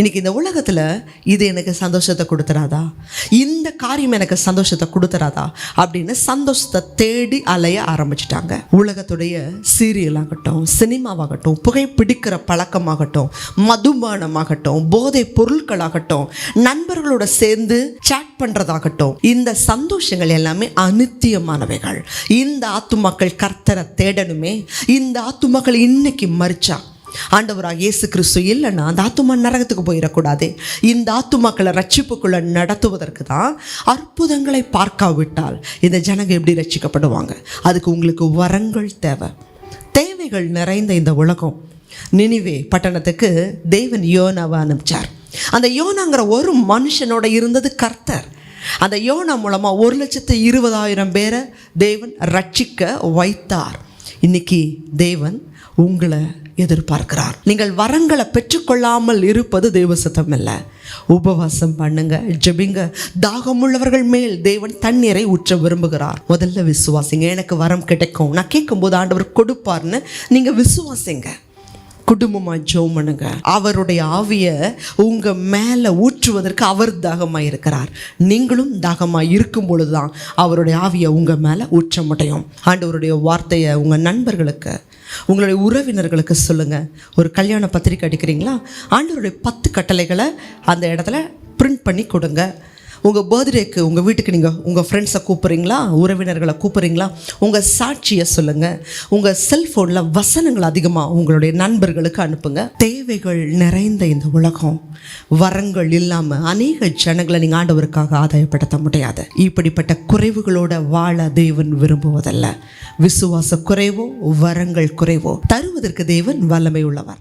இன்னைக்கு இந்த உலகத்தில் இது எனக்கு சந்தோஷத்தை கொடுத்துறாதா, இந்த காரியம் எனக்கு சந்தோஷத்தை கொடுத்துறாதா அப்படின்னு சந்தோஷத்தை தேடி அலைய ஆரம்பிச்சிட்டாங்க. உலகத்துடைய சீரியல் ஆகட்டும், சினிமாவாகட்டும், புகைப்பிடிக்கிற பழக்கமாகட்டும், மதுபானமாகட்டும், போதை பொருட்களாகட்டும், நண்பர்களோட சேர்ந்து சாட் பண்றதாகட்டும், இந்த சந்தோஷங்கள் எல்லாமே அநித்தியமானவைகள். இந்த ஆத்துமாக்கள் கர்த்தரை தேடணுமே. இந்த ஆத்துமாக்கள் இன்னைக்கு மரிச்சா ஆண்டவராக இயேசு கிறிஸ்து இல்லைன்னா அந்த ஆத்துமா நரகத்துக்கு போயிடக்கூடாது. இந்த ஆத்துமாக்களை ரட்சிப்புக்குள்ள நடத்துவதற்கு தான் அற்புதங்களை பார்க்காவிட்டால் இந்த ஜனங்க எப்படி ரட்சிக்கப்படுவாங்க? அதுக்கு உங்களுக்கு வரங்கள் தேவை. தேவைகள் நிறைந்த இந்த உலகம். நினிவே பட்டணத்துக்கு தேவன் யோனாவை அனுப்பிச்சார். அந்த யோனாங்கிற ஒரு மனுஷனோட இருந்தது கர்த்தர். அந்த யோனா மூலமாக 1,20,000 பேரை தேவன் ரட்சிக்க வைத்தார். இன்னைக்கு தேவன் உங்களை எதிர்பார்க்கிறார். நீங்கள் வரங்களை பெற்றுக்கொள்ளாமல் இருப்பது தேவ சித்தம் இல்லை. உபவாசம் பண்ணுங்க, ஜெபிங்க. தாகமுள்ளவர்கள் மேல் தேவன் தண்ணீரை ஊற்ற விரும்புகிறார். முதல்ல விசுவாசிங்க. எனக்கு வரம் கிடைக்கும், நான் கேட்கும்போது ஆண்டவர் கொடுப்பார்னு நீங்கள் விசுவாசிங்க. குடும்பமாக ஜெபம் பண்ணுங்க. அவருடைய ஆவியை உங்கள் மேலே ஊற்றுவதற்கு அவர் தாகமாக இருக்கிறார். நீங்களும் தாகமாக இருக்கும் பொழுது தான் அவருடைய ஆவியை உங்கள் மேலே ஊற்ற முடியும். ஆண்டவருடைய வார்த்தையை உங்கள் நண்பர்களுக்கு, உங்களுடைய உறவினர்களுக்கு சொல்லுங்கள். ஒரு கல்யாண பத்திரிக்கை அடிக்கிறீங்களா, ஆண்டவருடைய 10 கட்டளைகளை அந்த இடத்துல பிரிண்ட் பண்ணி கொடுங்க. உங்கள் பர்த்டேக்கு உங்கள் வீட்டுக்கு நீங்கள் உங்கள் ஃப்ரெண்ட்ஸை கூப்பிட்றீங்களா, உறவினர்களை கூப்பிட்றீங்களா, உங்கள் சாட்சியை சொல்லுங்கள். உங்கள் செல்ஃபோனில் வசனங்கள் அதிகமாக உங்களுடைய நண்பர்களுக்கு அனுப்புங்க. தேவைகள் நிறைந்த இந்த உலகம், வரங்கள் இல்லாமல் அநேக ஜனங்களை நீங்கள் ஆண்டவருக்காக ஆதாயப்படுத்த முடியாது. இப்படிப்பட்ட குறைவுகளோட வாழ தேவன் விரும்புவதல்ல. விசுவாச குறைவோ வரங்கள் குறைவோ தருவதற்கு தேவன் வல்லமை உள்ளவர்.